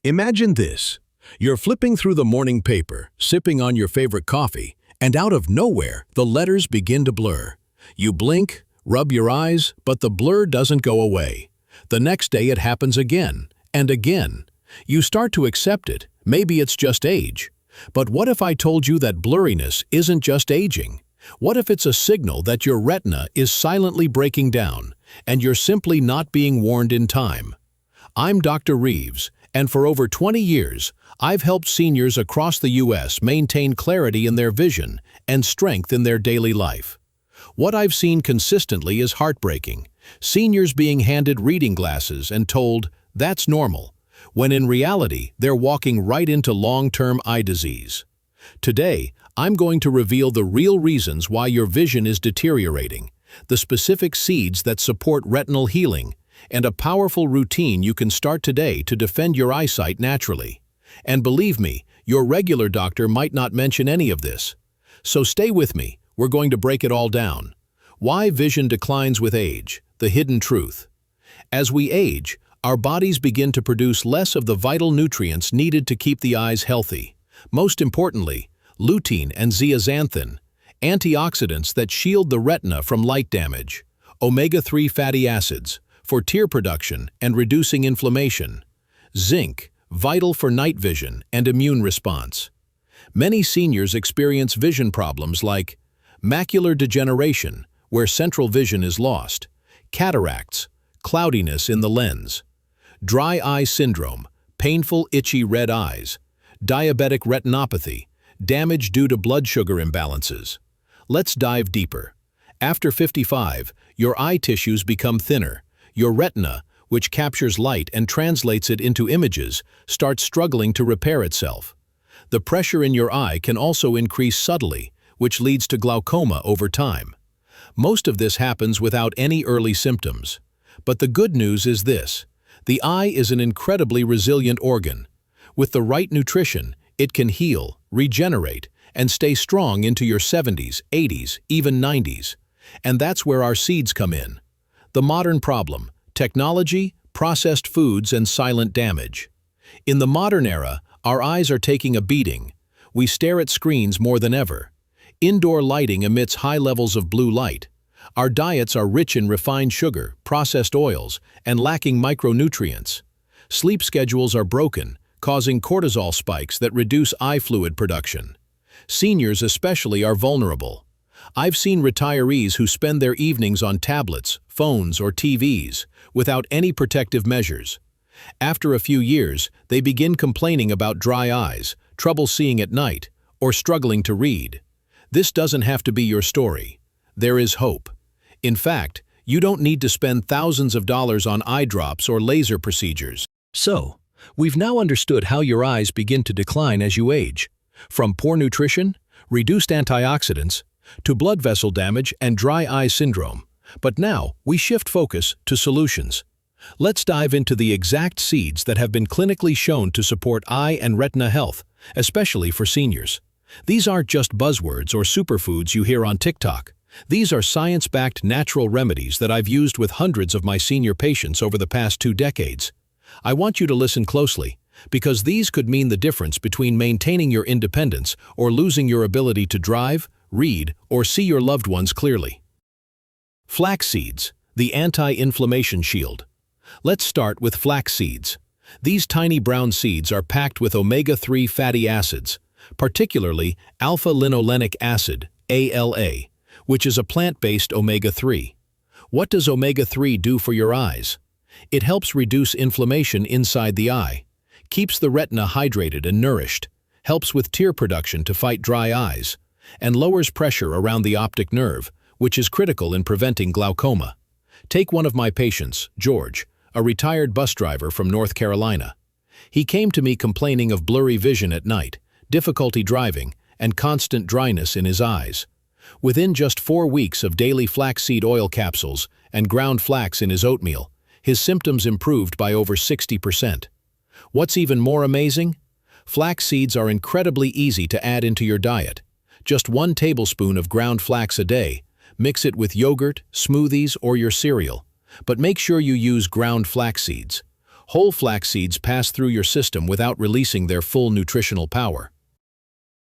Imagine this. You're flipping through the morning paper, sipping on your favorite coffee, and out of nowhere, the letters begin to blur. You blink, rub your eyes, but the blur doesn't go away. The next day it happens again, and again. You start to accept it. Maybe it's just age. But what if I told you that blurriness isn't just aging? What if it's a signal that your retina is silently breaking down, and you're simply not being warned in time? I'm Dr. Reeves, and for over 20 years, I've helped seniors across the U.S. maintain clarity in their vision and strength in their daily life. What I've seen consistently is heartbreaking. Seniors being handed reading glasses and told, "That's normal," when in reality, they're walking right into long-term eye disease. Today, I'm going to reveal the real reasons why your vision is deteriorating, the specific seeds that support retinal healing, and a powerful routine you can start today to defend your eyesight naturally. And believe me, your regular doctor might not mention any of this. So stay with me, we're going to break it all down. Why vision declines with age, the hidden truth. As we age, our bodies begin to produce less of the vital nutrients needed to keep the eyes healthy. Most importantly, lutein and zeaxanthin, antioxidants that shield the retina from light damage, omega-3 fatty acids, for tear production and reducing inflammation, zinc, vital for night vision and immune response. Many seniors experience vision problems like macular degeneration, where central vision is lost, cataracts, cloudiness in the lens, dry eye syndrome, painful itchy red eyes, diabetic retinopathy, damage due to blood sugar imbalances. Let's dive deeper. After 55, your eye tissues become thinner. Your retina, which captures light and translates it into images, starts struggling to repair itself. The pressure in your eye can also increase subtly, which leads to glaucoma over time. Most of this happens without any early symptoms. But the good news is this: the eye is an incredibly resilient organ. With the right nutrition, it can heal, regenerate, and stay strong into your 70s, 80s, even 90s. And that's where our seeds come in. The modern problem: technology, processed foods, and silent damage. In the modern era, our eyes are taking a beating. We stare at screens more than ever. Indoor lighting emits high levels of blue light. Our diets are rich in refined sugar, processed oils, and lacking micronutrients. Sleep schedules are broken, causing cortisol spikes that reduce eye fluid production. Seniors especially are vulnerable. I've seen retirees who spend their evenings on tablets, phones, or TVs without any protective measures. After a few years, they begin complaining about dry eyes, trouble seeing at night, or struggling to read. This doesn't have to be your story. There is hope. In fact, you don't need to spend thousands of dollars on eye drops or laser procedures. So, we've now understood how your eyes begin to decline as you age. From poor nutrition, reduced antioxidants, to blood vessel damage and dry eye syndrome. But now, we shift focus to solutions. Let's dive into the exact seeds that have been clinically shown to support eye and retina health, especially for seniors. These aren't just buzzwords or superfoods you hear on TikTok. These are science-backed natural remedies that I've used with hundreds of my senior patients over the past 2 decades. I want you to listen closely, because these could mean the difference between maintaining your independence or losing your ability to drive, read, or see your loved ones clearly. Flax seeds, the anti-inflammation shield. Let's start with flax seeds. These tiny brown seeds are packed with omega-3 fatty acids, particularly alpha-linolenic acid, ALA, which is a plant-based omega-3. What does omega-3 do for your eyes? It helps reduce inflammation inside the eye, keeps the retina hydrated and nourished, helps with tear production to fight dry eyes, and lowers pressure around the optic nerve, which is critical in preventing glaucoma. Take one of my patients, George, a retired bus driver from North Carolina. He came to me complaining of blurry vision at night, difficulty driving, and constant dryness in his eyes. Within just 4 weeks of daily flaxseed oil capsules and ground flax in his oatmeal, his symptoms improved by over 60%. What's even more amazing? Flax seeds are incredibly easy to add into your diet. Just 1 tablespoon of ground flax a day. Mix it with yogurt, smoothies, or your cereal. But make sure you use ground flax seeds. Whole flax seeds pass through your system without releasing their full nutritional power.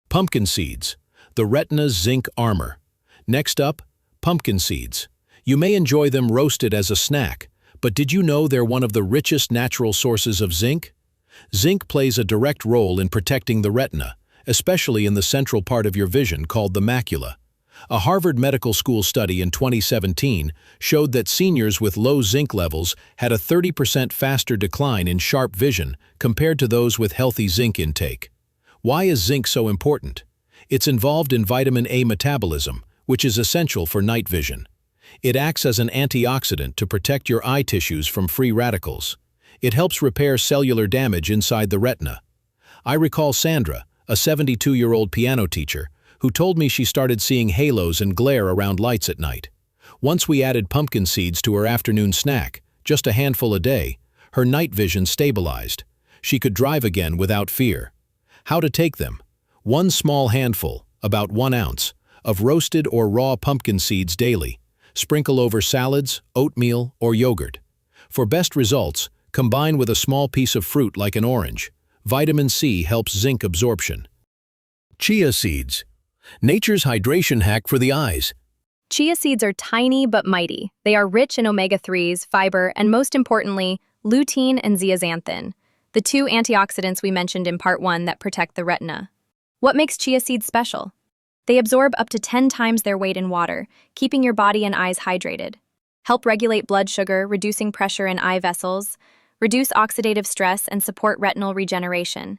Pumpkin seeds, the Retina's zinc armor. Next up, pumpkin seeds. You may enjoy them roasted as a snack, but did you know they're one of the richest natural sources of zinc? Zinc plays a direct role in protecting the retina, especially in the central part of your vision called the macula. A Harvard Medical School study in 2017 showed that seniors with low zinc levels had a 30% faster decline in sharp vision compared to those with healthy zinc intake. Why is zinc so important? It's involved in vitamin A metabolism, which is essential for night vision. It acts as an antioxidant to protect your eye tissues from free radicals. It helps repair cellular damage inside the retina. I recall Sandra, a 72-year-old piano teacher, who told me she started seeing halos and glare around lights at night. Once we added pumpkin seeds to her afternoon snack, just a handful a day, her night vision stabilized. She could drive again without fear. How to take them? One small handful, about 1 ounce, of roasted or raw pumpkin seeds daily. Sprinkle over salads, oatmeal, or yogurt. For best results, combine with a small piece of fruit like an orange. Vitamin C helps zinc absorption. Chia seeds, nature's hydration hack for the eyes. Chia seeds are tiny but mighty. They are rich in omega-3s, fiber, and most importantly, lutein and zeaxanthin, the 2 antioxidants we mentioned in Part 1 that protect the retina. What makes chia seeds special? They absorb up to 10 times their weight in water, keeping your body and eyes hydrated. Help regulate blood sugar, reducing pressure in eye vessels, reduce oxidative stress, and support retinal regeneration.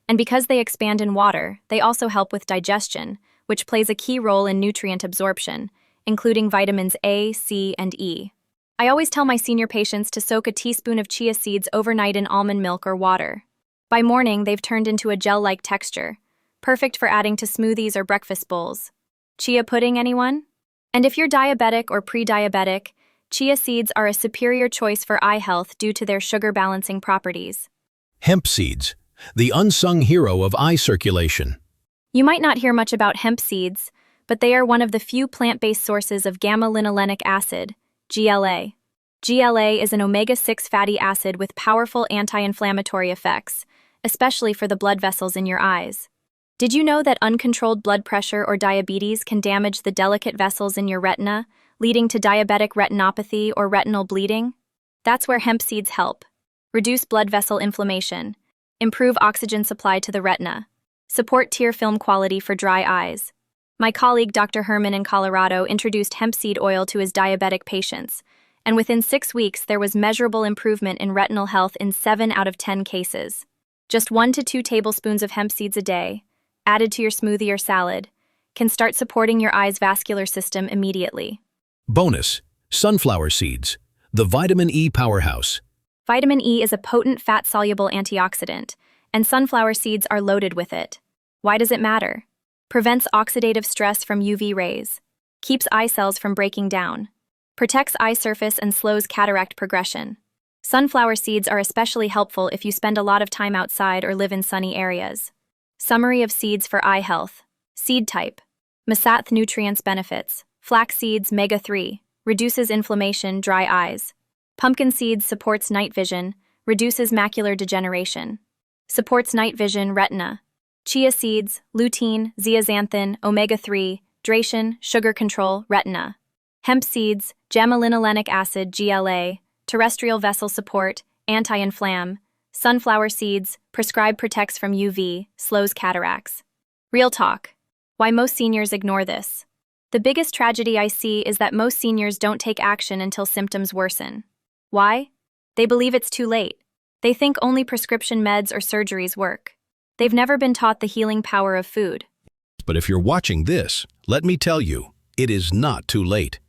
And because they expand in water, they also help with digestion, which plays a key role in nutrient absorption, including vitamins A, C, and E. I always tell my senior patients to soak a teaspoon of chia seeds overnight in almond milk or water. By morning, they've turned into a gel-like texture, perfect for adding to smoothies or breakfast bowls. Chia pudding, anyone? And if you're diabetic or pre-diabetic, chia seeds are a superior choice for eye health due to their sugar-balancing properties. Hemp seeds, the unsung hero of eye circulation. You might not hear much about hemp seeds, but they are one of the few plant-based sources of gamma-linolenic acid, GLA. GLA is an omega-6 fatty acid with powerful anti-inflammatory effects, especially for the blood vessels in your eyes. Did you know that uncontrolled blood pressure or diabetes can damage the delicate vessels in your retina, leading to diabetic retinopathy or retinal bleeding? That's where hemp seeds help. Reduce blood vessel inflammation, improve oxygen supply to the retina, support tear film quality for dry eyes. My colleague Dr. Herman in Colorado introduced hemp seed oil to his diabetic patients, and within 6 weeks there was measurable improvement in retinal health in 7 out of 10 cases. Just 1 to 2 tablespoons of hemp seeds a day, added to your smoothie or salad, can start supporting your eye's vascular system immediately. Bonus, sunflower seeds, the vitamin E powerhouse. Vitamin E is a potent fat-soluble antioxidant, and sunflower seeds are loaded with it. Why does it matter? Prevents oxidative stress from UV rays, keeps eye cells from breaking down, protects eye surface and slows cataract progression. Sunflower seeds are especially helpful if you spend a lot of time outside or live in sunny areas. Summary of seeds for eye health. Seed type. Masath nutrients benefits. Flax seeds, omega-3, reduces inflammation, dry eyes. Pumpkin seeds supports night vision, reduces macular degeneration. Supports night vision, retina. Chia seeds, lutein, zeaxanthin, omega-3, hydration, sugar control, retina. Hemp seeds, gamma-linolenic acid, GLA, terrestrial vessel support, anti-inflam. Sunflower seeds, prescribed protects from UV, slows cataracts. Real talk. Why most seniors ignore this. The biggest tragedy I see is that most seniors don't take action until symptoms worsen. Why? They believe it's too late. They think only prescription meds or surgeries work. They've never been taught the healing power of food. But if you're watching this, let me tell you, it is not too late.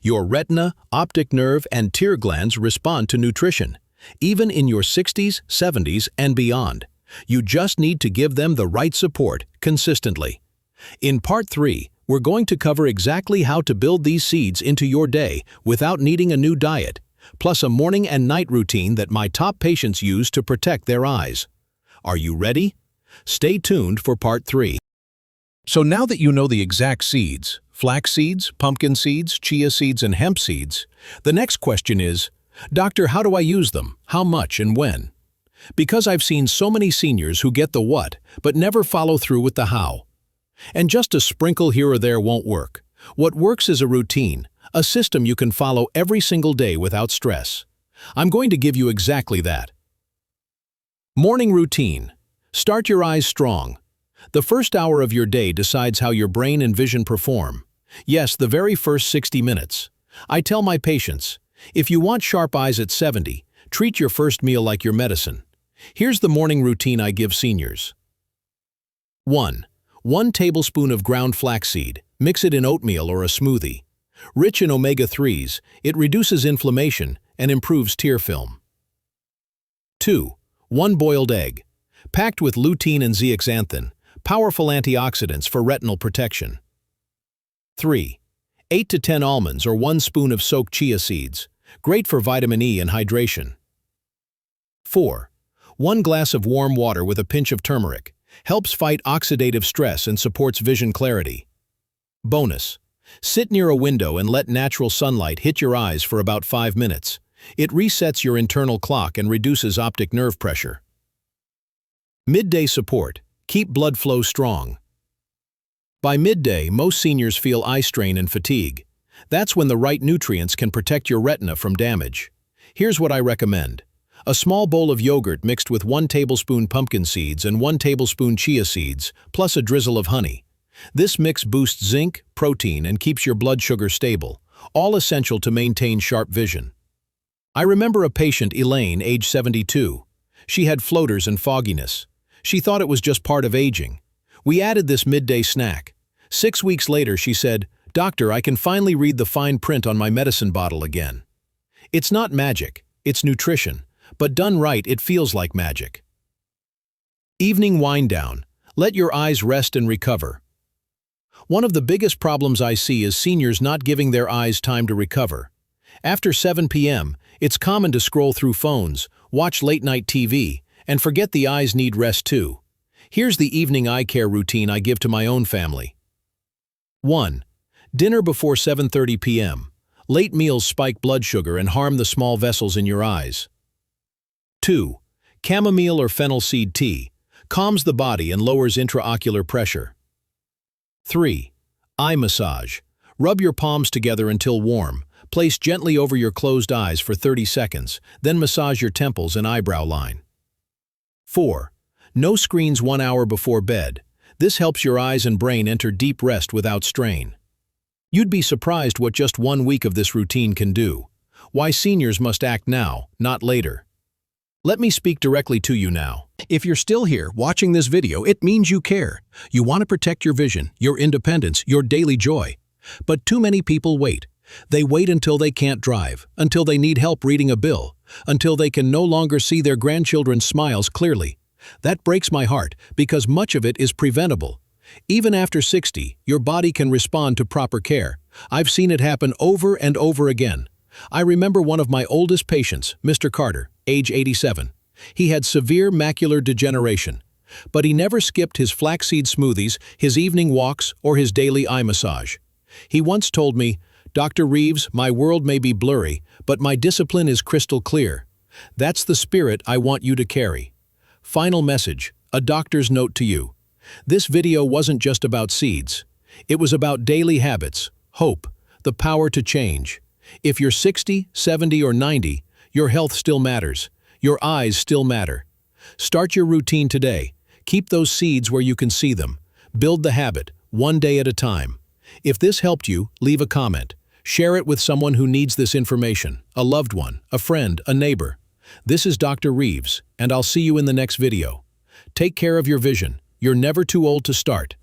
Your retina, optic nerve, and tear glands respond to nutrition, even in your 60s, 70s, and beyond. You just need to give them the right support consistently. In Part 3, we're going to cover exactly how to build these seeds into your day without needing a new diet, plus a morning and night routine that my top patients use to protect their eyes. Are you ready? Stay tuned for Part 3. So now that you know the exact seeds, flax seeds, pumpkin seeds, chia seeds, and hemp seeds, the next question is, Doctor, how do I use them? How much and when? Because I've seen so many seniors who get the what, but never follow through with the how. And just a sprinkle here or there won't work. What works is a routine, a system you can follow every single day without stress. I'm going to give you exactly that. Morning routine. Start your eyes strong. The first hour of your day decides how your brain and vision perform. Yes, the very first 60 minutes. I tell my patients, if you want sharp eyes at 70, treat your first meal like your medicine. Here's the morning routine I give seniors. 1. 1 tablespoon of ground flaxseed. Mix it in oatmeal or a smoothie. Rich in omega-3s, it reduces inflammation and improves tear film. 2. 1 boiled egg. Packed with lutein and zeaxanthin, powerful antioxidants for retinal protection. 3. 8 to 10 almonds or 1 spoon of soaked chia seeds. Great for vitamin E and hydration. 4. 1 glass of warm water with a pinch of turmeric. Helps fight oxidative stress and supports vision clarity. Bonus. Sit near a window and let natural sunlight hit your eyes for about 5 minutes. It resets your internal clock and reduces optic nerve pressure. Midday support. Keep blood flow strong. By midday, most seniors feel eye strain and fatigue. That's when the right nutrients can protect your retina from damage. Here's what I recommend. A small bowl of yogurt mixed with 1 tablespoon pumpkin seeds and 1 tablespoon chia seeds, plus a drizzle of honey. This mix boosts zinc, protein, and keeps your blood sugar stable, all essential to maintain sharp vision. I remember a patient, Elaine, age 72. She had floaters and fogginess. She thought it was just part of aging. We added this midday snack. 6 weeks later, she said, "Doctor, I can finally read the fine print on my medicine bottle again." It's not magic, it's nutrition, but done right, it feels like magic. Evening wind down. Let your eyes rest and recover. One of the biggest problems I see is seniors not giving their eyes time to recover. After 7 p.m., it's common to scroll through phones, watch late-night TV, and forget the eyes need rest too. Here's the evening eye care routine I give to my own family. 1. Dinner before 7:30 p.m. Late meals spike blood sugar and harm the small vessels in your eyes. 2. Chamomile or fennel seed tea. Calms the body and lowers intraocular pressure. 3. Eye massage. Rub your palms together until warm. Place gently over your closed eyes for 30 seconds, then massage your temples and eyebrow line. 4. No screens 1 hour before bed. This helps your eyes and brain enter deep rest without strain. You'd be surprised what just 1 week of this routine can do. Why seniors must act now, not later. Let me speak directly to you now. If you're still here watching this video, it means you care. You want to protect your vision, your independence, your daily joy. But too many people wait. They wait until they can't drive, until they need help reading a bill, until they can no longer see their grandchildren's smiles clearly. That breaks my heart because much of it is preventable. Even after 60, your body can respond to proper care. I've seen it happen over and over again. I remember one of my oldest patients, Mr. Carter, age 87. He had severe macular degeneration, but he never skipped his flaxseed smoothies, his evening walks, or his daily eye massage. He once told me, "Dr. Reeves, my world may be blurry, but my discipline is crystal clear. That's the spirit I want you to carry." Final message, a doctor's note to you. This video wasn't just about seeds. It was about daily habits, hope, the power to change. If you're 60, 70, or 90, your health still matters. Your eyes still matter. Start your routine today. Keep those seeds where you can see them. Build the habit, one day at a time. If this helped you, leave a comment. Share it with someone who needs this information, a loved one, a friend, a neighbor. This is Dr. Reeves, and I'll see you in the next video. Take care of your vision. You're never too old to start.